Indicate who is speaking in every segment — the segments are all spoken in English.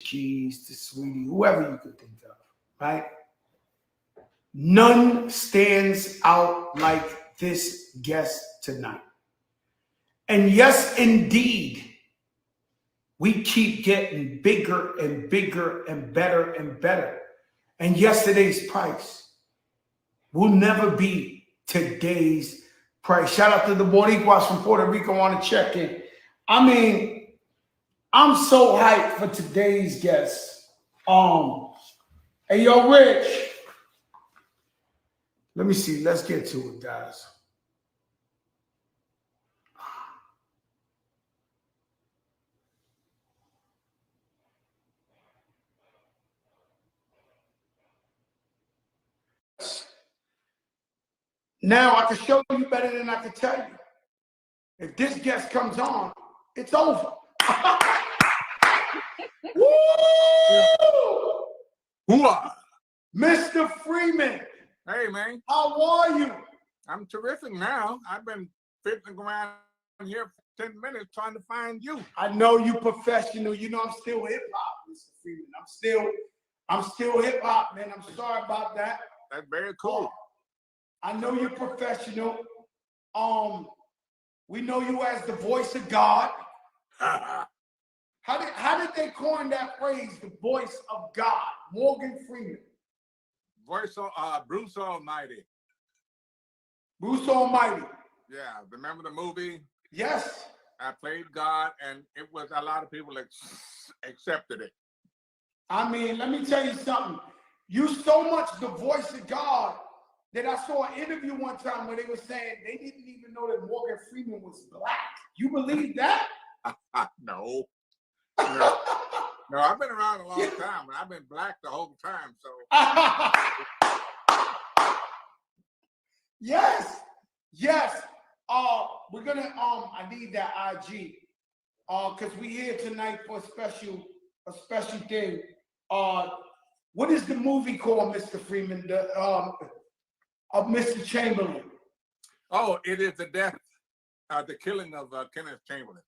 Speaker 1: Keys, to Sweetie, whoever you could think of, right? None stands out like this guest tonight. And yes, indeed, we keep getting bigger and bigger and better and better. And yesterday's price will never be today's price. Shout out to the Boricuas from Puerto Rico on the check-in. I mean, I'm so hyped for today's guest. Hey, yo, Rich. Let me see. Let's get to it, guys. Now I can show you better than I can tell you. If this guest comes on, it's over. Woo!
Speaker 2: Hooah!
Speaker 1: Mr. Freeman.
Speaker 2: Hey, man.
Speaker 1: How are you?
Speaker 2: I'm terrific now. I've been fiddling around here for 10 minutes trying to find you.
Speaker 1: I know you professional. You know I'm still hip hop, Mr. Freeman. I'm still hip hop, man. I'm sorry about that.
Speaker 2: That's very cool.
Speaker 1: I know you're professional. We know you as the voice of God. How did they coin that phrase, the voice of God? Morgan Freeman.
Speaker 2: Voice of Bruce Almighty.
Speaker 1: Bruce Almighty.
Speaker 2: Yeah, remember the movie?
Speaker 1: Yes.
Speaker 2: I played God, and it was a lot of people accepted it.
Speaker 1: I mean, let me tell you something. You so much the voice of God that I saw an interview one time where they were saying they didn't even know that Morgan Freeman was black. You believe that?
Speaker 2: No. No, I've been around a long time, and I've been black the whole time, so.
Speaker 1: Yes. We're gonna I need that IG. Because we here tonight for a special thing. What is the movie called, Mr. Freeman? Of Mr. Chamberlain.
Speaker 2: Oh, it is the killing of Kenneth Chamberlain.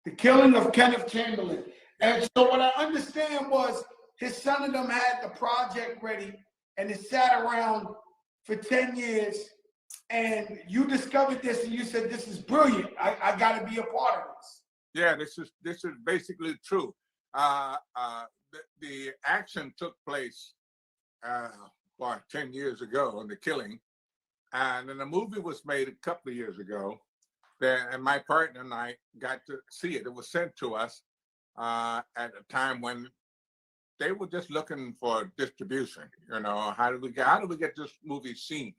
Speaker 1: The killing of Kenneth Chamberlain. And so what I understand was his son and them had the project ready and it sat around for 10 years and you discovered this and you said, this is brilliant. I got to be a part of this.
Speaker 2: Yeah, this is basically true. The action took place 10 years ago on the killing. And then the movie was made a couple of years ago. And my partner and I got to see it. It was sent to us at a time when they were just looking for distribution. You know, how do we get this movie seen?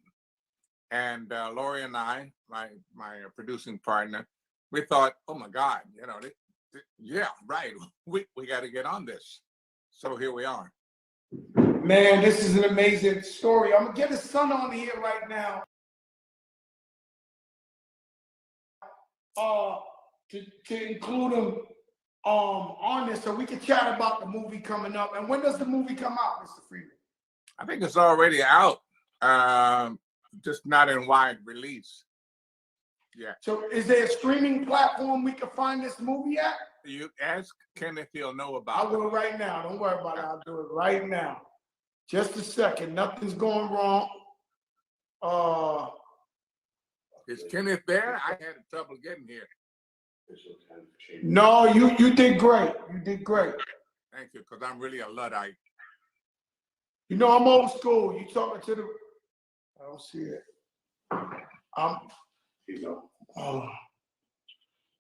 Speaker 2: And Lori and I, my producing partner, we thought, oh my God, you know, yeah, right. We got to get on this. So here we are.
Speaker 1: Man, this is an amazing story. I'm gonna get his son on here right now. To include him on this so we can chat about the movie coming up. And when does the movie come out, Mr. Freeman?
Speaker 2: I think it's already out, just not in wide release. Yeah.
Speaker 1: So is there a streaming platform we can find this movie at?
Speaker 2: You ask Kenneth, he'll know about it.
Speaker 1: I'll do it right now. Don't worry about it. I'll do it right now. Just a second. Nothing's going wrong.
Speaker 2: Is Kenneth there? I had trouble getting here.
Speaker 1: No, you did great. You did great.
Speaker 2: Thank you, because I'm really a Luddite.
Speaker 1: You know, I'm old school. You talking to the... I don't see it.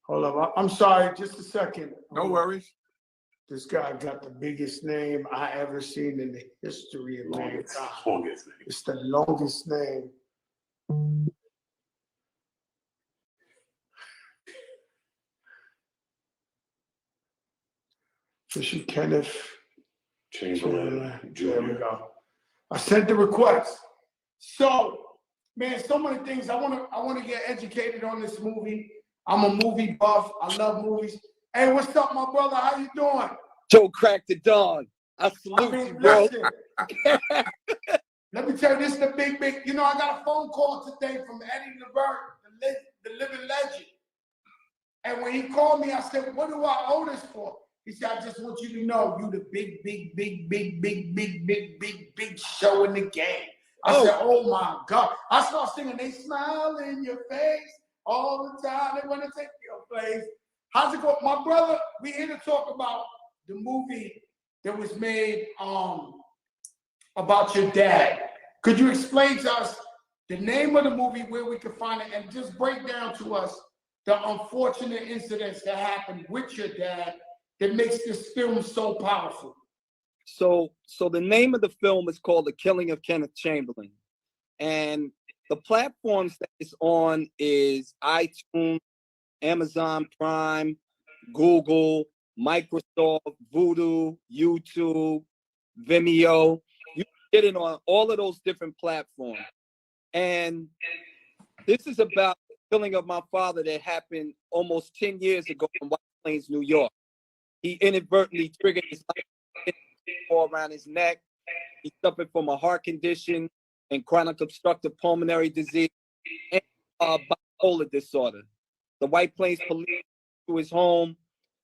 Speaker 1: Hold up. I'm sorry. Just a second.
Speaker 2: No worries.
Speaker 1: This guy got the biggest name I ever seen in the history of mankind. It's the longest name. Fisher Kenneth
Speaker 3: Chamberlain.
Speaker 1: There we go. I sent the request. So, man, so many things. I want to get educated on this movie. I'm a movie buff. I love movies. Hey, what's up, my brother? How you doing?
Speaker 3: Joe cracked the dawn. I salute you, bro.
Speaker 1: Let me tell you, this is the big. You know, I got a phone call today from Eddie Levert, the living legend. And when he called me, I said, what do I owe this for? He said, I just want you to know you the big show in the game. I said, oh my God. I start singing, they smile in your face all the time. They want to take your place. How's it go? My brother, we here to talk about the movie that was made about your dad. Could you explain to us the name of the movie, where we can find it, and just break down to us the unfortunate incidents that happened with your dad that makes this film so powerful?
Speaker 3: So the name of the film is called The Killing of Kenneth Chamberlain. And the platforms that it's on is iTunes, Amazon Prime, Google, Microsoft, Vudu, YouTube, Vimeo. You get it on all of those different platforms. And this is about the killing of my father that happened almost 10 years ago in White Plains, New York. He inadvertently triggered his life around his neck. He suffered from a heart condition and chronic obstructive pulmonary disease and bipolar disorder. The White Plains police to his home,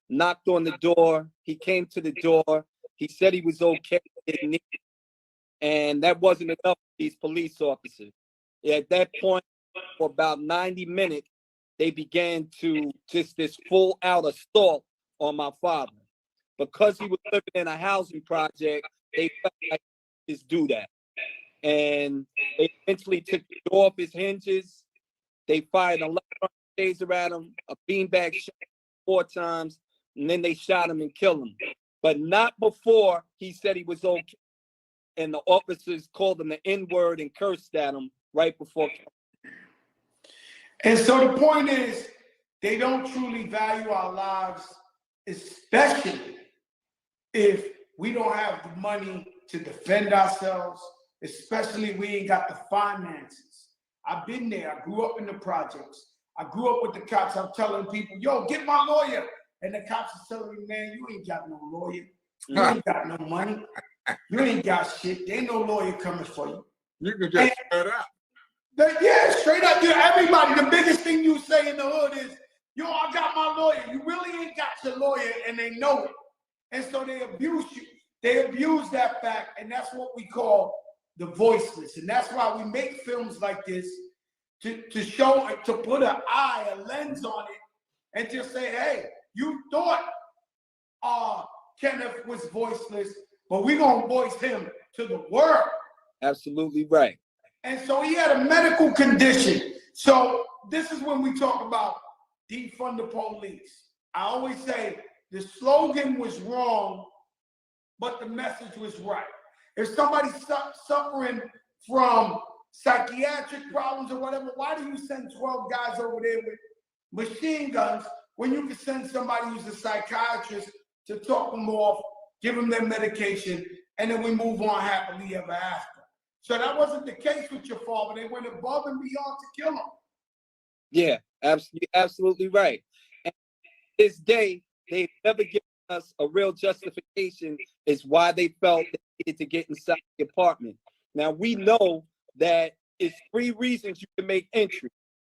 Speaker 3: knocked on the door. He came to the door. He said he was okay, and that wasn't enough for these police officers. At that point, for about 90 minutes, they began to just this full-out assault on my father. Because he was living in a housing project, they felt like they just do that. And they eventually took the door off his hinges. They fired 11 taser at him, a beanbag shot 4 times, and then they shot him and killed him. But not before he said he was okay. And the officers called him the N-word and cursed at him right before.
Speaker 1: And so the point is, they don't truly value our lives, especially if we don't have the money to defend ourselves, especially we ain't got the finances. I've been there. I grew up in the projects. I grew up with the cops. I'm telling people, yo, get my lawyer. And the cops are telling me, man, you ain't got no lawyer. You ain't got no money. You ain't got shit. There ain't no lawyer coming for you.
Speaker 2: You can just shut up.
Speaker 1: Yeah, straight up. Everybody, the biggest thing you say in the hood is, yo, I got my lawyer. You really ain't got your lawyer, and they know it. And so they abuse you. They abuse that fact, and that's what we call the voiceless. And that's why we make films like this to show, to put an eye, a lens on it, and just say, hey, you thought Kenneth was voiceless, but we're going to voice him to the world.
Speaker 3: Absolutely right.
Speaker 1: And so he had a medical condition. So this is when we talk about defund the police. I always say the slogan was wrong, but the message was right. If somebody's suffering from psychiatric problems or whatever, why do you send 12 guys over there with machine guns when you can send somebody who's a psychiatrist to talk them off, give them their medication, and then we move on happily ever after? So that wasn't the case with your father. They went above and beyond to kill him.
Speaker 3: Yeah, absolutely right. And to this day, they've never given us a real justification as why they felt they needed to get inside the apartment. Now, we know that it's 3 reasons you can make entry: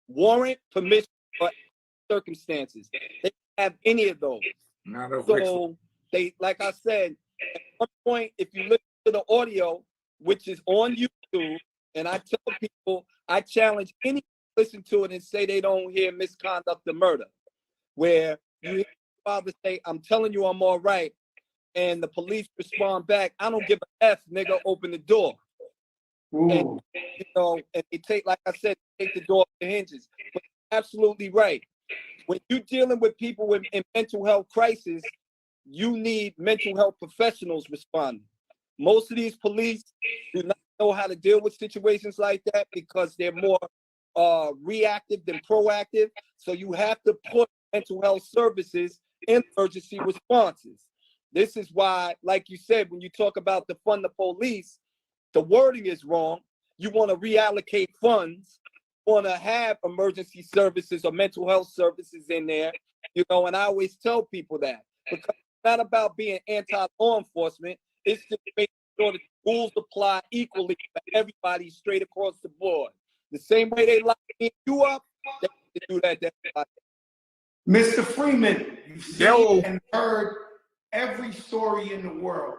Speaker 3: warrant, permission, or circumstances. They don't have any of those. So they, like I said, at one point, if you listen to the audio, which is on YouTube, and I tell people, I challenge anyone to listen to it and say they don't hear misconduct or murder, where you hear your father say, I'm telling you I'm all right, and the police respond back, I don't give a F, nigga, open the door. And, you know, and they take, like I said, take the door off the hinges. But absolutely right. When you're dealing with people in mental health crisis, you need mental health professionals responding. Most of these police do not know how to deal with situations like that because they're more reactive than proactive. So you have to put mental health services in emergency responses. This is why, like you said, when you talk about defund the police, the wording is wrong. You want to reallocate funds, want to have emergency services or mental health services in there, you know, and I always tell people that, because it's not about being anti-law enforcement. It's just making sure that the rules apply equally for everybody straight across the board. The same way they lock you up, they have to do that to everybody.
Speaker 1: Mr. Freeman, you've seen and heard every story in the world.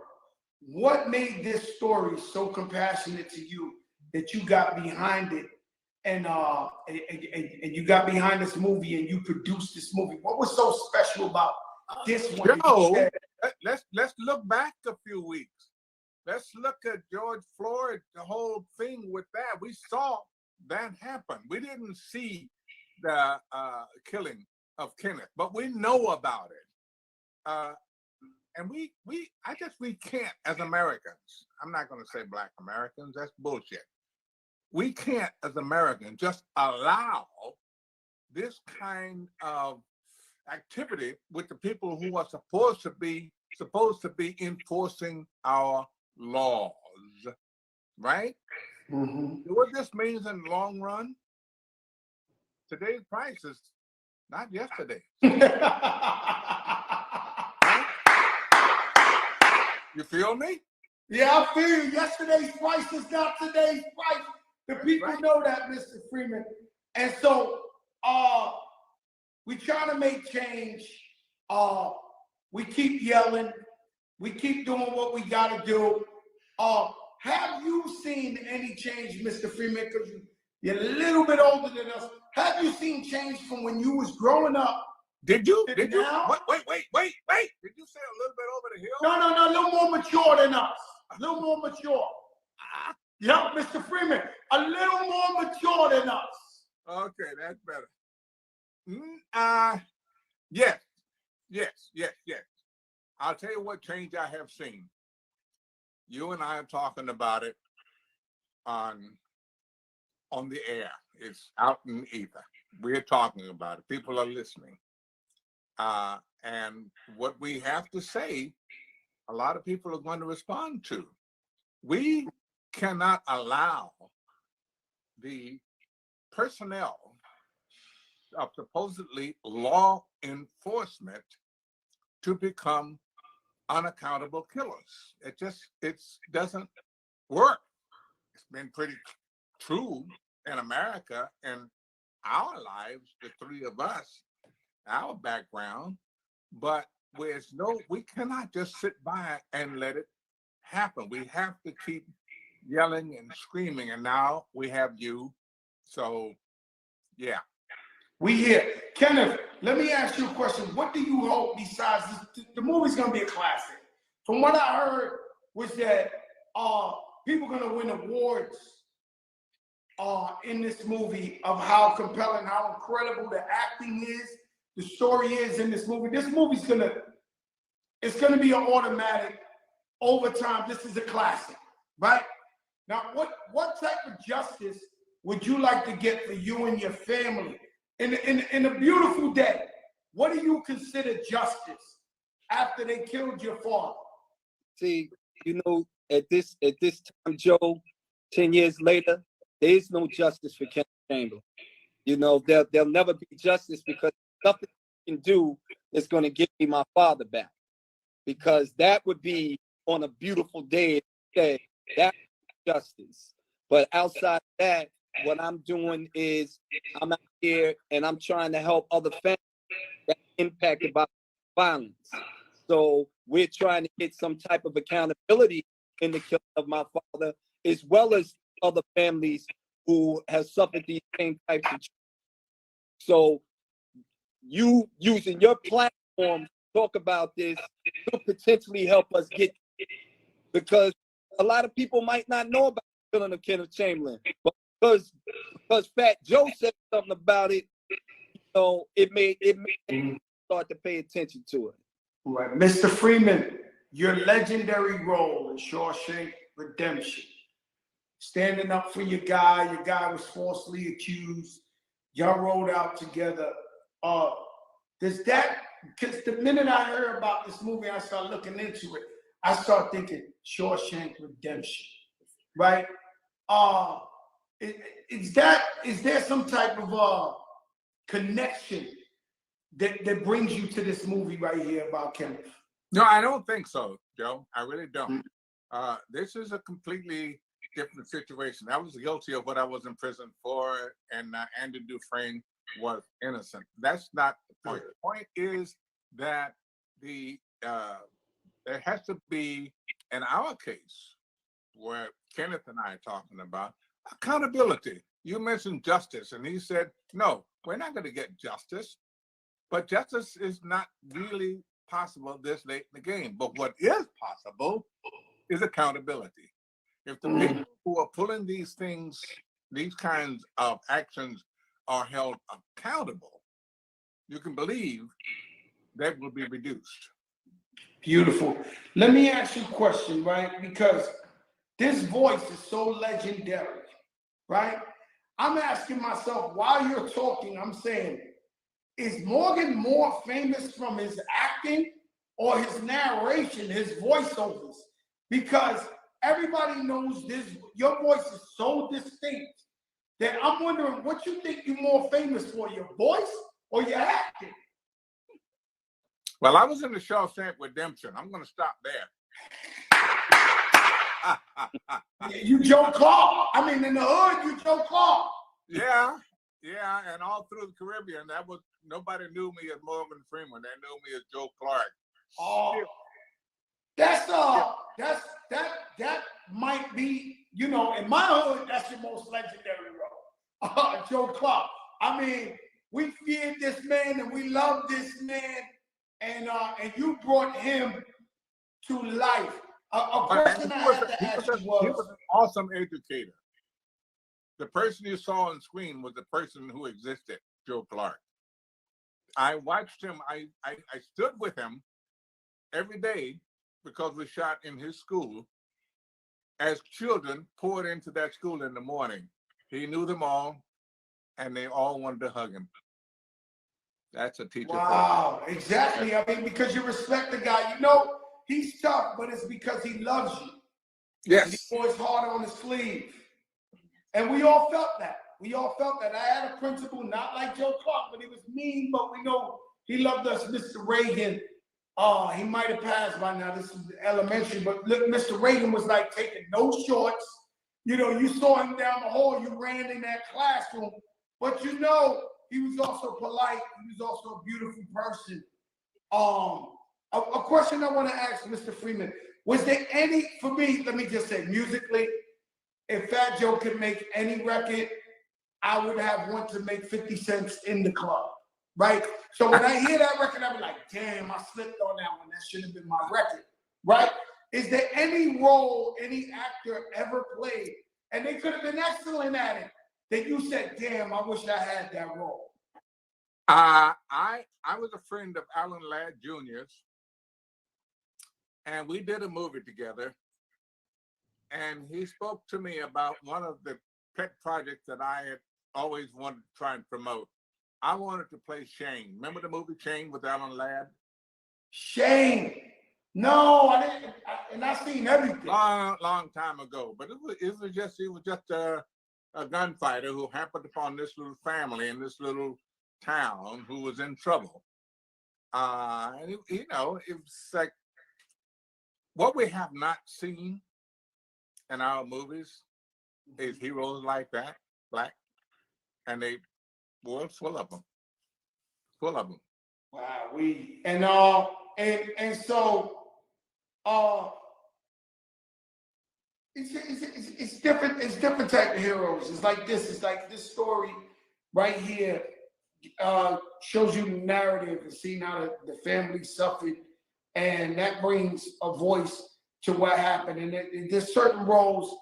Speaker 1: What made this story so compassionate to you that you got behind it and you got behind this movie and you produced this movie? What was so special about this one?
Speaker 2: Joe, let's look back a few weeks. Let's look at George Floyd, the whole thing with that. We saw that happen. We didn't see the killing of Kenneth, but we know about it. And I guess we can't, as Americans, I'm not going to say Black Americans, that's bullshit. We can't, as Americans, just allow this kind of activity with the people who are supposed to be enforcing our laws, right?
Speaker 1: Mm-hmm.
Speaker 2: What this means in the long run, today's price is not yesterday. Right? You feel me?
Speaker 1: Yeah, I feel you. Yesterday's price is not today's price. The people know that, Mr. Freeman. And so we trying to make change. We keep yelling. We keep doing what we got to do. Have you seen any change, Mr. Freeman? Because you're a little bit older than us. Have you seen change from when you was growing up?
Speaker 2: Did you?
Speaker 1: Wait.
Speaker 2: Did you say a little bit over the hill?
Speaker 1: No, a little more mature than us. A little more mature. Yeah, Mr. Freeman, a little more mature than us.
Speaker 2: Okay, that's better. Yes. I'll tell you what change I have seen. You and I are talking about it on the air. It's out in the ether. We're talking about it. People are listening. And what we have to say, a lot of people are going to respond to. We cannot allow the personnel of supposedly law enforcement to become unaccountable killers. It doesn't work. It's been pretty true in America in our lives, the three of us, our background, but we cannot just sit by and let it happen. We have to keep yelling and screaming, and now we have you. So, yeah.
Speaker 1: We here. Kenneth, let me ask you a question. What do you hope besides this? The movie's going to be a classic. From what I heard was that people are going to win awards in this movie of how compelling, how incredible the acting is, the story is in this movie. This movie's going to be an automatic over time. This is a classic, right? Now, what type of justice would you like to get for you and your family? In a beautiful day, what do you consider justice after they killed your father?
Speaker 3: See, at this time, Joe, 10 years later, there is no justice for Kenneth Chamberlain. There'll never be justice because nothing you can do is going to give me my father back. Because that would be on a beautiful day. That's justice. But outside that, what I'm doing is I'm out here and I'm trying to help other families that are impacted by violence. So we're trying to get some type of accountability in the killing of my father, as well as other families who have suffered these same types of. So you using your platform to talk about this could potentially help us get, because a lot of people might not know about the killing of Kenneth Chamberlain, but because Fat Joe said something about it, it made start to pay attention to it.
Speaker 1: Right. Mr. Freeman, your legendary role in Shawshank Redemption, standing up for your guy was falsely accused, y'all rolled out together. Does that, because the minute I heard about this movie, I started looking into it, I started thinking Shawshank Redemption, right? Is there some type of connection that brings you to this movie right here about Kenneth?
Speaker 2: No, I don't think so, Joe. I really don't. This is a completely different situation. I was guilty of what I was in prison for, and Andrew Dufresne was innocent. That's not the point. The point is that the there has to be, in our case, where Kenneth and I are talking about, accountability. You mentioned justice, and he said, no, we're not going to get justice. But justice is not really possible this late in the game. But what is possible is accountability. If the people who are pulling these things, these kinds of actions are held accountable, you can believe that will be reduced.
Speaker 1: Beautiful. Let me ask you a question, right? Because this voice is so legendary, right? I'm asking myself, while you're talking, I'm saying, is Morgan more famous from his acting or his narration, his voiceovers? Because everybody knows this, your voice is so distinct that I'm wondering what you think you're more famous for, your voice or your acting?
Speaker 2: Well, I was in the Shawshank Redemption. I'm going to stop there.
Speaker 1: You Joe Clark. I mean, in the hood, you Joe Clark.
Speaker 2: Yeah, and all through the Caribbean, nobody knew me as Morgan Freeman. They knew me as Joe Clark.
Speaker 1: Oh, that might be, you know, in my hood, that's your most legendary role. Joe Clark. I mean, we feared this man and we loved this man, and you brought him to life. A question I had to ask you was,
Speaker 2: he was an awesome educator. The person you saw on screen was the person who existed, Joe Clark. I watched him, I stood with him every day because we shot in his school. As children poured into that school in the morning, he knew them all, and they all wanted to hug him. That's a teacher.
Speaker 1: Wow, exactly. I mean, because you respect the guy. You know, he's tough, but it's because he loves you.
Speaker 2: Yes.
Speaker 1: He wore his heart on his sleeve. And we all felt that. We all felt that. I had a principal, not like Joe Clark, but he was mean, but we know he loved us, Mr. Reagan. He might have passed by now. This is elementary, but look, Mr. Reagan was like taking no shorts. You know, you saw him down the hall, you ran in that classroom, but you know, he was also polite. He was also a beautiful person. A question I want to ask Mr. Freeman, was there any, for me, let me just say, musically, if Fat Joe could make any record, I would have want to make 50 cents in the club, right? So when I hear that record, I'll be like, damn, I slipped on that one. That should have been my record, right? Is there any role any actor ever played, and they could have been excellent at it, that you said, damn, I wish I had that role?
Speaker 2: I was a friend of Alan Ladd Jr.'s, and we did a movie together. And he spoke to me about one of the pet projects that I had always wanted to try and promote. I wanted to play Shane. Remember the movie Shane with Alan Ladd?
Speaker 1: Shane. No, I didn't. And I seen everything.
Speaker 2: Long time ago. But he was just a gunfighter who happened upon this little family in this little town who was in trouble. And you know, it's like what we have not seen in our movies is heroes like that, black, and they were full of them. Wow,
Speaker 1: it's different. It's different type of heroes. It's like this. It's like this story right here shows you the narrative and seeing how the family suffered, and that brings a voice to what happened. And there's certain roles,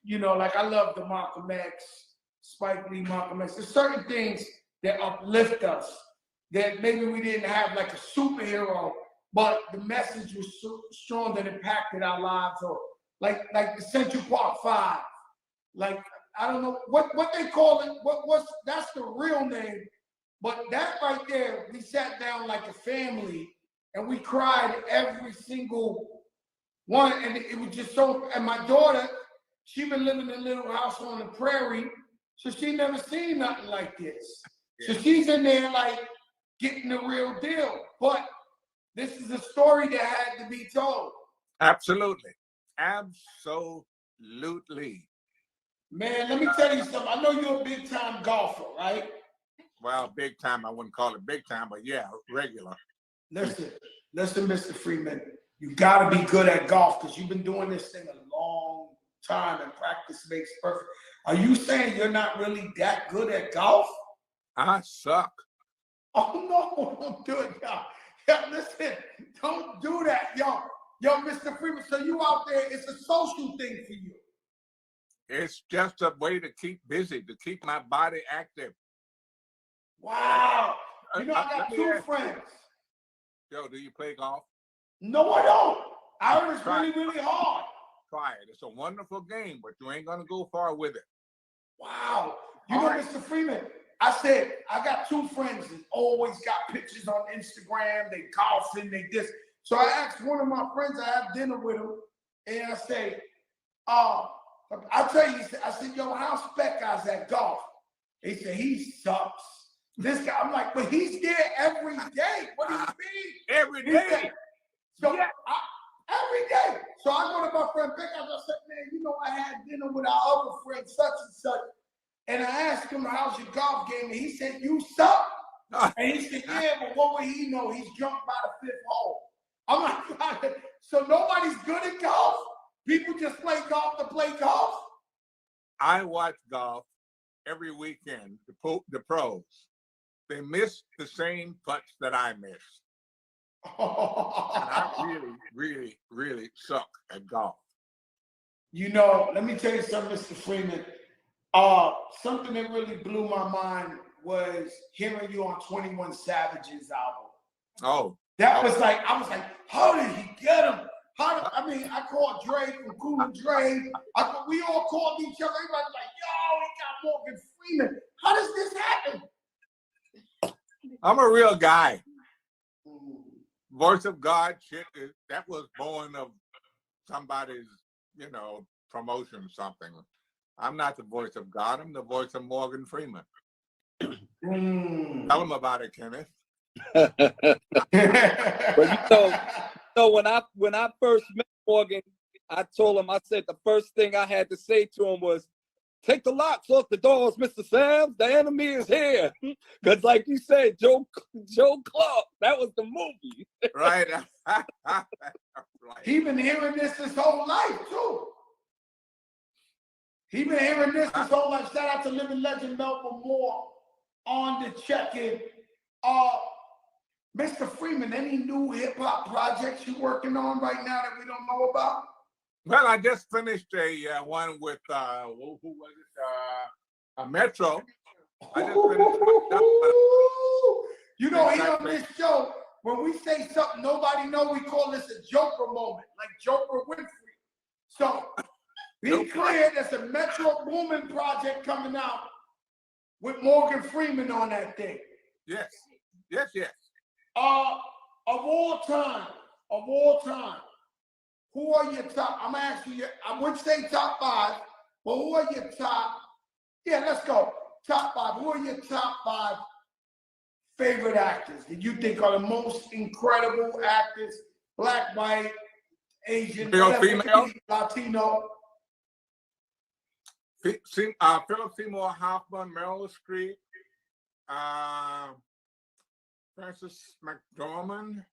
Speaker 1: you know, like I love the Malcolm X, Spike Lee, Malcolm X. There's certain things that uplift us that maybe we didn't have like a superhero, but the message was so strong that impacted our lives. Or like the Central Park 5. Like, I don't know what they call it. That's the real name. But that right there, we sat down like a family and we cried every single one, and it was just so. And my daughter, she been living in a little house on the prairie, so she never seen nothing like this. So she's in there like getting the real deal. But this is a story that had to be told.
Speaker 2: Absolutely.
Speaker 1: Man, let me tell you something. I know you're a big time golfer, right?
Speaker 2: Well, big time, I wouldn't call it big time, but yeah, regular.
Speaker 1: Listen, Mr. Freeman. You got to be good at golf because you've been doing this thing a long time and practice makes perfect. Are you saying you're not really that good at golf?
Speaker 2: I suck.
Speaker 1: Oh, no, don't do it, y'all. Yeah, listen, don't do that, yo. Yo, Mr. Freeman, so you out there, it's a social thing for you.
Speaker 2: It's just a way to keep busy, to keep my body active.
Speaker 1: Wow. You know, I got
Speaker 2: Let me
Speaker 1: two
Speaker 2: ask
Speaker 1: friends.
Speaker 2: Yo, do you play golf?
Speaker 1: No, I don't. I heard it's
Speaker 2: Try
Speaker 1: really,
Speaker 2: it.
Speaker 1: really hard.
Speaker 2: Try it. It's a wonderful game, but you ain't gonna go far with it.
Speaker 1: Wow. You
Speaker 2: All
Speaker 1: know,
Speaker 2: right.
Speaker 1: Mr. Freeman, I said, I got two friends that always got pictures on Instagram. They golfing, they this. So I asked one of my friends, I had dinner with him, and I say, I'll tell you, I said, yo, how's Spec guys at golf? He said, he sucks. This guy, I'm like, but he's there every day. What do you mean?
Speaker 2: Every
Speaker 1: He
Speaker 2: day.
Speaker 1: said, so
Speaker 2: Yeah.
Speaker 1: every day. So I go to my friend Beck, I said, man, you know, I had dinner with our other friend, such and such. And I asked him, how's your golf game? And he said, you suck. And he said, yeah, but what would he know? He's drunk by the fifth hole. I'm like, so nobody's good at golf? People just play golf to play golf?
Speaker 2: I watch golf every weekend, the pros. They miss the same putts that I miss. And I really, really, really suck at golf.
Speaker 1: You know, let me tell you something, Mr. Freeman. Something that really blew my mind was hearing you on 21 Savage's album.
Speaker 2: Oh.
Speaker 1: That was like, I was like, how did he get him? I called Dre from Cool and Dre. We all called each other. Everybody was like, yo, he got Morgan Freeman. How does this happen?
Speaker 2: I'm a real guy. Voice of God shit, that was born of somebody's, promotion or something. I'm not the voice of God. I'm the voice of Morgan Freeman. Tell him about it, Kenneth.
Speaker 3: But when I first met Morgan, I told him, I said the first thing I had to say to him was, take the locks off the doors, Mr. Sam. The enemy is here. Because like you said, Joe Clark, that was the movie.
Speaker 2: Right. Right.
Speaker 1: He been hearing this his whole life, too. He been hearing this his whole life. Shout out to living legend Melvin Moore on the check-in. Mr. Freeman, any new hip-hop projects you working on right now that we don't know about?
Speaker 2: Well, I just finished a one with who was it? Metro. I just finished.
Speaker 1: You know, here on this show, when we say something nobody knows, we call this a Joker moment, like Joker Winfrey. So be clear, there's a Metro Boomin project coming out with Morgan Freeman on that thing.
Speaker 2: Yes.
Speaker 1: Of all time, who are your top? I'm gonna ask you. I would say top 5, but who are your top? Yeah, let's go. Top 5. Who are your top 5 favorite actors that you think are the most incredible actors? Black, white, Asian,
Speaker 2: female,
Speaker 1: Latino.
Speaker 2: Philip Seymour Hoffman, Meryl Streep, Francis McDormand,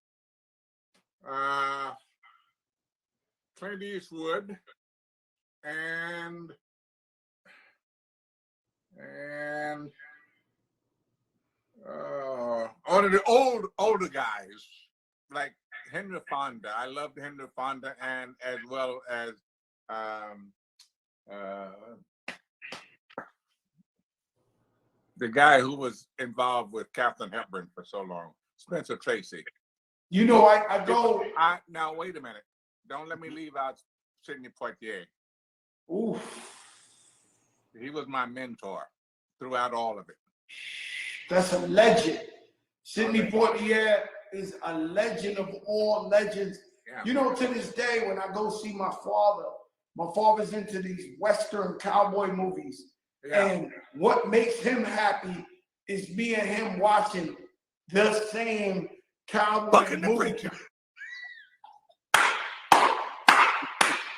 Speaker 2: Clint Eastwood, and one of the older guys, like Henry Fonda. I loved Henry Fonda, and as well as the guy who was involved with Katharine Hepburn for so long, Spencer Tracy.
Speaker 1: You know, I go.
Speaker 2: Now wait a minute. Don't let me leave out Sidney Poitier.
Speaker 1: Oof.
Speaker 2: He was my mentor throughout all of it.
Speaker 1: That's a legend. Sidney Poitier is a legend of all legends. Yeah. You know, to this day, when I go see my father's into these Western cowboy movies. Yeah. And what makes him happy is me and him watching the same cowboy movie.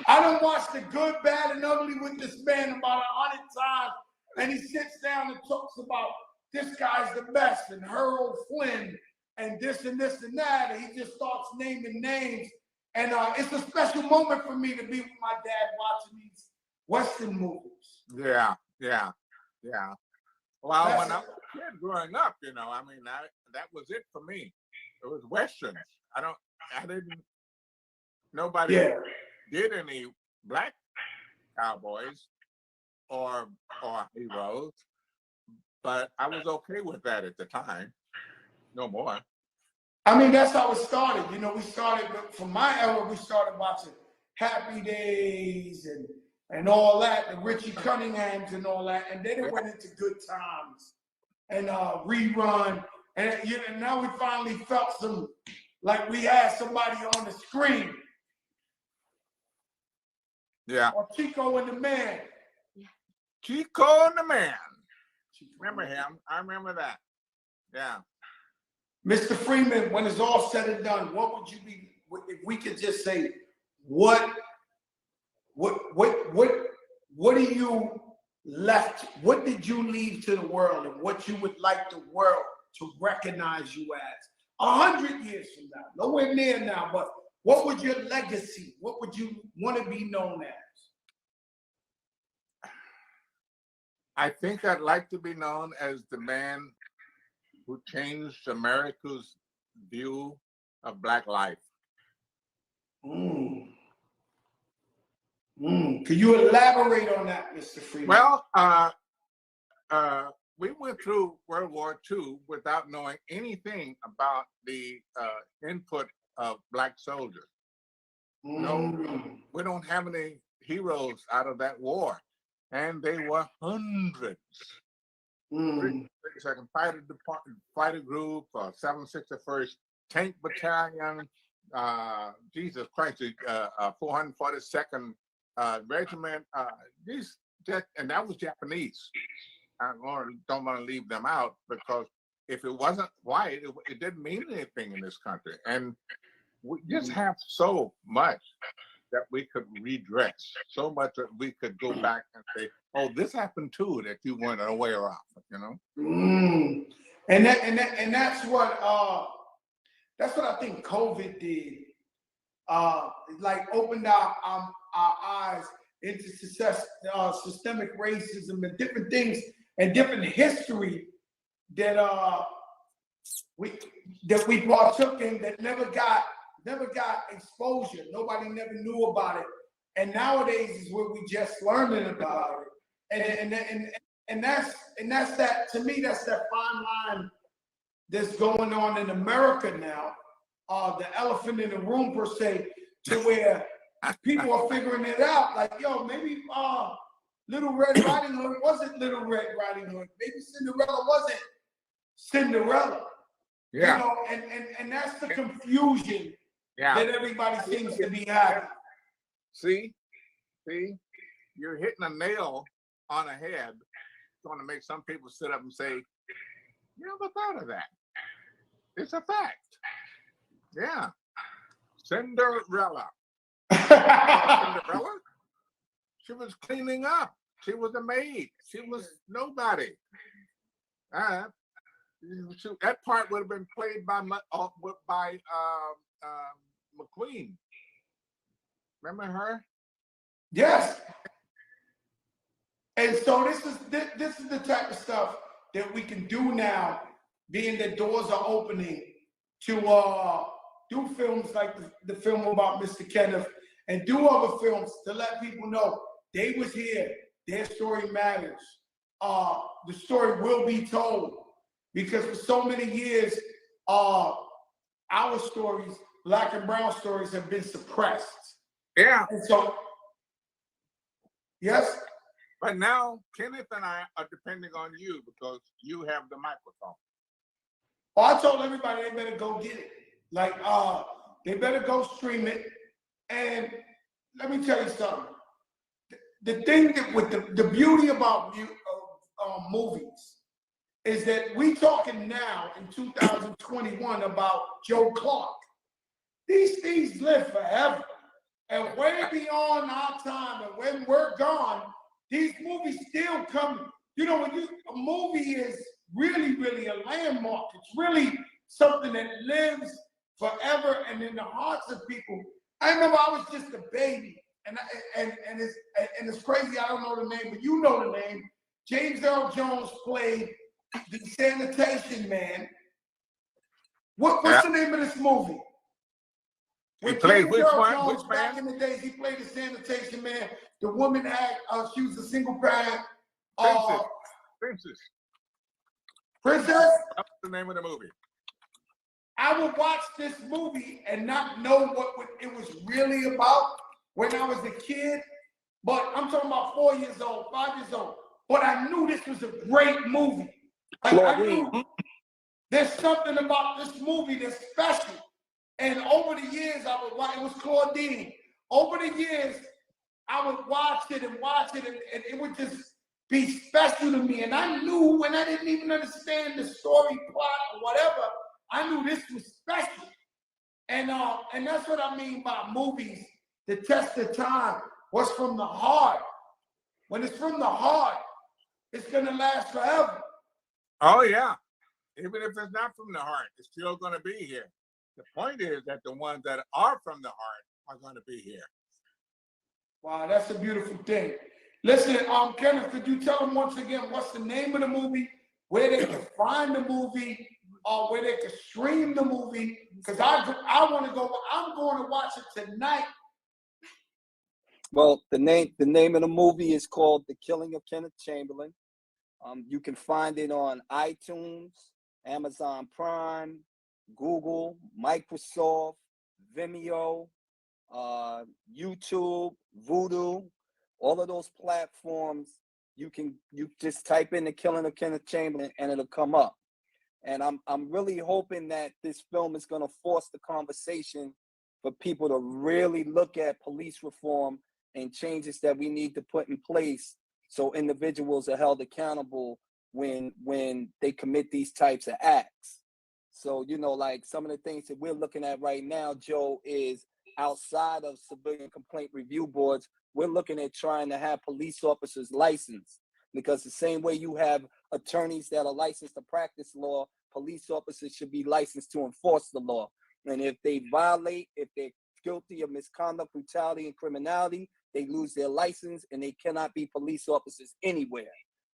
Speaker 1: I done watched The Good, Bad, and Ugly with this man about 100 times, and he sits down and talks about this guy's the best, and Harold Flynn, and this and this and that, and he just starts naming names. And it's a special moment for me to be with my dad watching these Western movies.
Speaker 2: Yeah. Well,
Speaker 1: That's
Speaker 2: when I was a kid growing up, I mean, that was it for me. It was Westerns. Nobody did any black cowboys or heroes, but I was okay with that at the time. No more.
Speaker 1: I mean, that's how it started. We started, from my era, we started watching Happy Days and all that, the Richie Cunninghams and all that. And then it went into Good Times and Rerun. And now we finally felt like we had somebody on the screen.
Speaker 2: Yeah.
Speaker 1: Or Chico and the Man.
Speaker 2: Chico and the Man. Remember him? I remember that. Yeah.
Speaker 1: Mr. Freeman, when it's all said and done, what would you be, if we could just say, what do you left, what did you leave to the world, and what you would like the world to recognize you as 100 years from now? Nowhere near now, but what would your legacy, what would you want to be known as?
Speaker 2: I think I'd like to be known as the man who changed America's view of Black life.
Speaker 1: Can you elaborate on that, Mr. Freeman?
Speaker 2: Well, we went through World War II without knowing anything about the input of Black soldiers. No, we don't have any heroes out of that war. And they were hundreds. 32nd Fighter Group, 761st Tank Battalion, Jesus Christ, 442nd Regiment. And that was Japanese. I don't want to leave them out, because if it wasn't white, it didn't mean anything in this country. And we just have so much that we could redress, so much that we could go back and say, oh, this happened too, that you weren't aware of,
Speaker 1: And that's what I think COVID did. Like opened our eyes into systemic racism and different things and different history that we partook in that never got exposure. Nobody never knew about it. And nowadays is where we just learning about it. And that's that, to me, that's that fine line that's going on in America now. The elephant in the room, per se, to where people are figuring it out. Like, yo, maybe Little Red Riding Hood wasn't Little Red Riding Hood. Maybe Cinderella wasn't Cinderella.
Speaker 2: Yeah.
Speaker 1: And that's the confusion that everybody seems to be having.
Speaker 2: See, you're hitting a nail on the head. It's going to make some people sit up and say, you never thought of that. It's a fact. Yeah. Cinderella. Cinderella? She was cleaning up. She was a maid. She was nobody. That part would have been played by McQueen. Remember her?
Speaker 1: Yes. And so this is the type of stuff that we can do now, being that doors are opening to do films like the film about Mr. Kenneth, and do other films to let people know they was here. Their story matters. The story will be told, because for so many years, our stories, Black and brown stories, have been suppressed.
Speaker 2: Yeah.
Speaker 1: And so, yes.
Speaker 2: But now Kenneth and I are depending on you, because you have the microphone.
Speaker 1: Oh, I told everybody they better go get it. Like, they better go stream it. And let me tell you something. The thing that with the beauty about movies is that we talking now in 2021 about Joe Clark. These things live forever. And way beyond our time, and when we're gone, these movies still come. You know, a movie is really, really a landmark. It's really something that lives forever and in the hearts of people. I remember I was just a baby, and it's crazy. I don't know the name, but you know the name. James Earl Jones played the sanitation man. What's the name of this movie?
Speaker 2: He played which one?
Speaker 1: Jones,
Speaker 2: Which
Speaker 1: back
Speaker 2: man?
Speaker 1: in the days, he played the sanitation man. The woman had, she was a single parent.
Speaker 2: Princess.
Speaker 1: Princess?
Speaker 2: That's the name of the movie.
Speaker 1: I would watch this movie and not know what it was really about when I was a kid. But I'm talking about 4 years old, 5 years old. But I knew this was a great movie. Like, I knew there's something about this movie that's special. And over the years, I would watch, it was Claudine. Over the years, I would watch it, and it would just be special to me. And I knew when I didn't even understand the story plot or whatever, I knew this was special. And that's what I mean by movies, the test of time, what's from the heart. When it's from the heart, it's gonna last forever.
Speaker 2: Oh yeah. Even if it's not from the heart, it's still gonna be here. The point is that the ones that are from the heart are gonna be here.
Speaker 1: Wow, that's a beautiful thing. Listen, Kenneth, could you tell them once again what's the name of the movie, where they can find the movie, or where they can stream the movie? Because I want to go. I'm going to watch it tonight.
Speaker 3: Well, the name of the movie is called The Killing of Kenneth Chamberlain. You can find it on iTunes, Amazon Prime, Google, Microsoft, Vimeo, YouTube, Vudu, all of those platforms. You just type in The Killing of Kenneth Chamberlain and it'll come up. And I'm really hoping that this film is going to force the conversation for people to really look at police reform and changes that we need to put in place so individuals are held accountable when they commit these types of acts. So, like some of the things that we're looking at right now, Joe, is outside of civilian complaint review boards, we're looking at trying to have police officers licensed, because the same way you have attorneys that are licensed to practice law, police officers should be licensed to enforce the law. And if they violate, if they're guilty of misconduct, brutality, and criminality, they lose their license and they cannot be police officers anywhere.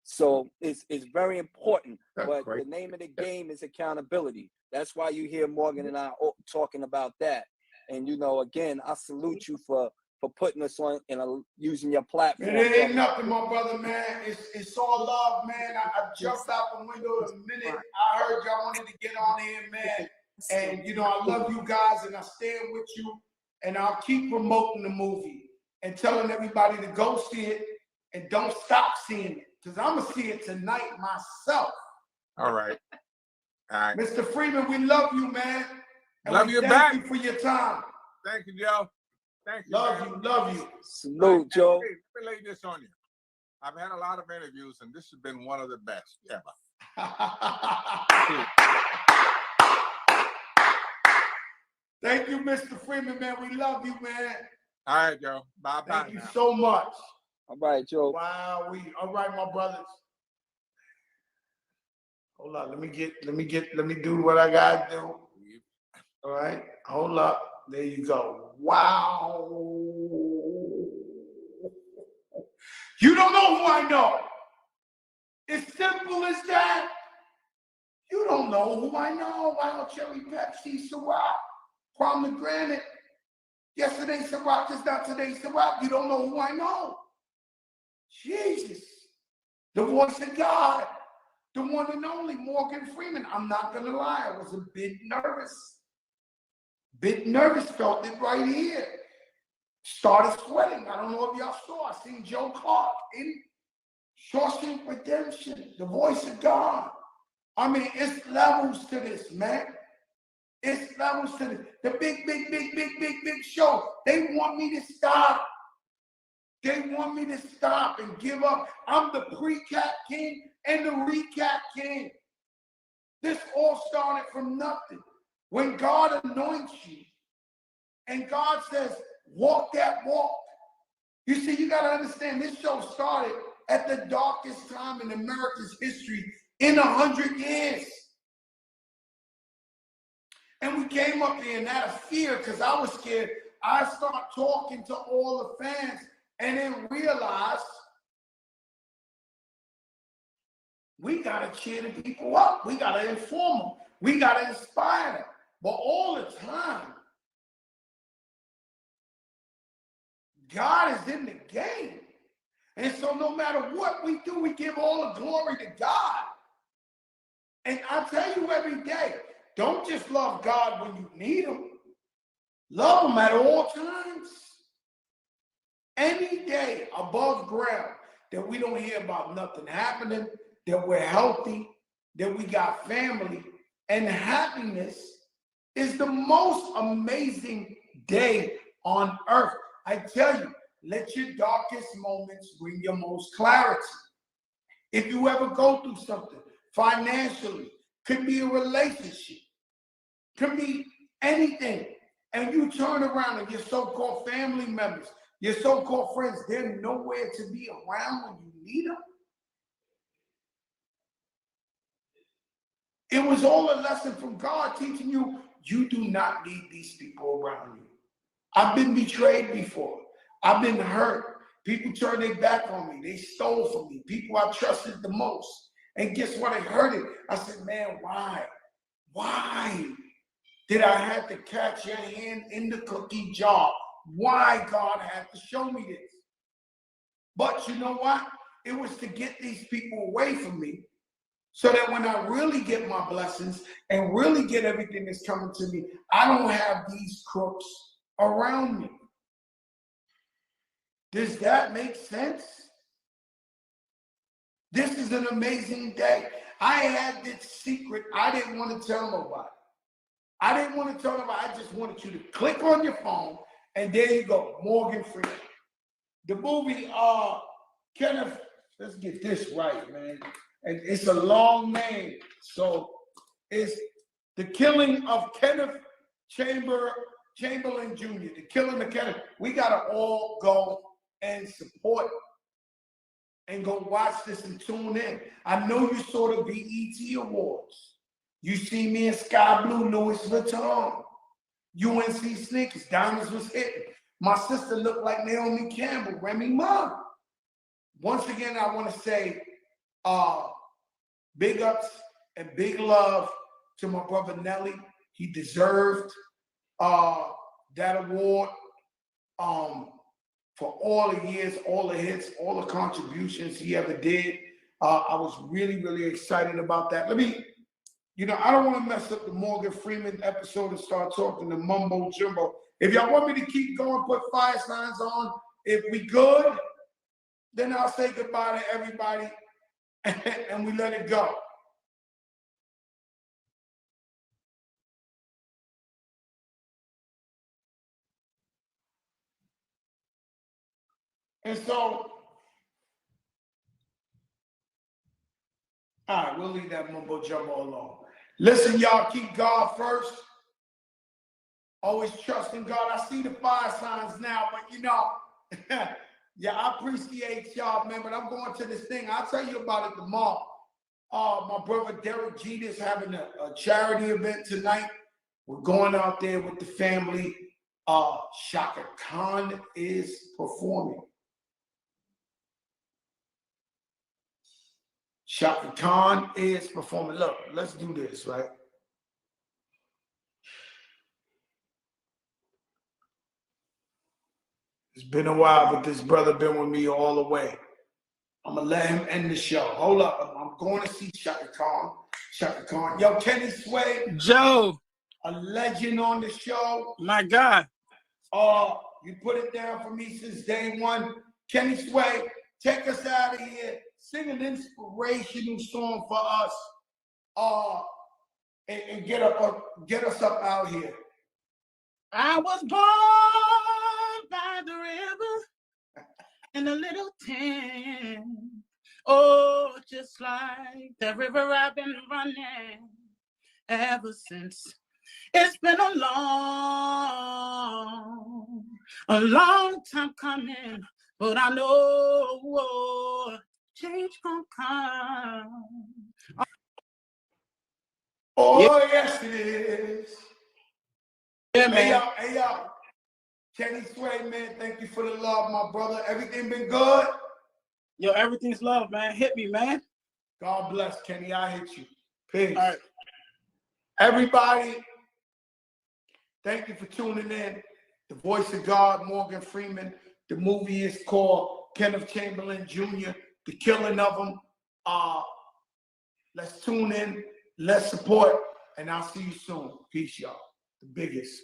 Speaker 3: So it's very important. But the name of the game is accountability. That's why you hear Morgan and I talking about that. And, again, I salute you for putting us on and using your platform.
Speaker 1: It ain't nothing, my brother, man. It's all love, man. I jumped out the window the minute I heard y'all wanted to get on here, man. And, I love you guys, and I stand with you. And I'll keep promoting the movie and telling everybody to go see it and don't stop seeing it, because I'm going to see it tonight myself.
Speaker 2: All right.
Speaker 1: Mr. Freeman, we love you, man. And
Speaker 2: love you back.
Speaker 1: Thank you for your time.
Speaker 2: Thank you, Joe. Thank you.
Speaker 1: Love you.
Speaker 3: Salute, Joe.
Speaker 2: Hey, let me lay this on you. I've had a lot of interviews, and this has been one of the best ever.
Speaker 1: Thank you, Mr. Freeman, man. We love you, man.
Speaker 2: All right, Joe. Bye-bye.
Speaker 1: Thank you so much.
Speaker 3: All right, Joe.
Speaker 1: Wow, all right, my brothers. Hold on, let me do what I gotta do. All right, hold up. There you go. Wow. You don't know who I know. It's simple as that. You don't know who I know. Wild cherry, Pepsi, Ciroc, pomegranate. Yesterday Ciroc is not today Ciroc. You don't know who I know. Jesus. The voice of God. The one and only Morgan Freeman. I'm not going to lie. I was a bit nervous. Felt it right here. Started sweating. I don't know if y'all saw. I seen Joe Clark in Shawshank Redemption. The voice of God. I mean, it's levels to this, man. It's levels to this. The big show. They want me to stop. They want me to stop and give up. I'm the pre-cap king and the recap king. This all started from nothing. When God anoints you and God says, walk that walk. You see, you got to understand, this show started at the darkest time in America's history in 100 years. And we came up here and out of fear, because I was scared I start talking to all the fans and then realize we got to cheer the people up. We got to inform them. We got to inspire them. But all the time, God is in the game. And so no matter what we do, we give all the glory to God. And I tell you every day, don't just love God when you need him. Love him at all times. Any day above ground that we don't hear about nothing happening, that we're healthy, that we got family, and happiness is the most amazing day on earth. I tell you, let your darkest moments bring your most clarity. If you ever go through something financially, could be a relationship, could be anything, and you turn around and your so-called family members, your so-called friends, they're nowhere to be around when you need them. It was all a lesson from God teaching you, you do not need these people around you. I've been betrayed before. I've been hurt. People turned their back on me. They stole from me. People I trusted the most. And guess what? I heard it. I said, man, why? Why did I have to catch your hand in the cookie jar? Why God had to show me this? But you know what? It was to get these people away from me so that when I really get my blessings and really get everything that's coming to me, I don't have these crooks around me. Does that make sense? This is an amazing day. I had this secret I didn't want to tell nobody. I didn't want to tell nobody. I just wanted you to click on your phone, and there you go, Morgan Freeman. The movie, Kenneth, let's get this right, man. And it's a long name. So it's The Killing of Kenneth Chamberlain Jr., The Killing of Kenneth. We got to all go and support and go watch this and tune in. I know you saw the BET Awards. You see me in Sky Blue, Louis Vuitton, UNC sneakers, diamonds was hitting. My sister looked like Naomi Campbell, Remy Ma. Once again, I want to say big ups and big love to my brother Nelly. He deserved that award for all the years, all the hits, all the contributions he ever did. I was really, really excited about that. I don't want to mess up the Morgan Freeman episode and start talking the mumbo jumbo. If y'all want me to keep going, put fire signs on. If we good, then I'll say goodbye to everybody and we let it go. And so, all right, we'll leave that mumbo jumbo alone. Listen, y'all, keep God first. Always trust in God. I see the fire signs now, but yeah, I appreciate y'all, man. But I'm going to this thing. I'll tell you about it tomorrow. My brother Derek Jeter is having a charity event tonight. We're going out there with the family. Shaka Khan is performing. Shaka Khan is performing. Look, let's do this, right? It's been a while, but this brother been with me all the way. I'm going to let him end the show. Hold up. I'm going to see Shaka Khan. Shaka Khan. Yo, Kenny Sway.
Speaker 4: Joe.
Speaker 1: A legend on the show.
Speaker 4: My God.
Speaker 1: You put it down for me since day one. Kenny Sway, take us out of here. Sing an inspirational song for us. And get us up out here.
Speaker 4: I was born by the river in a little town. Oh, just like the river I've been running ever since. It's been a long time coming, but I know change gonna come.
Speaker 1: Oh, yes, it is.
Speaker 4: Yeah, man.
Speaker 1: Hey, y'all. Kenny Sway, man, thank you for the love, my brother. Everything been good?
Speaker 4: Yo, everything's love, man. Hit me, man.
Speaker 1: God bless, Kenny. I hit you. Peace.
Speaker 4: All right.
Speaker 1: Everybody, thank you for tuning in. The Voice of God, Morgan Freeman. The movie is called Kenneth Chamberlain Jr., The Killing of Him. Let's tune in. Let's support. And I'll see you soon. Peace, y'all. The biggest.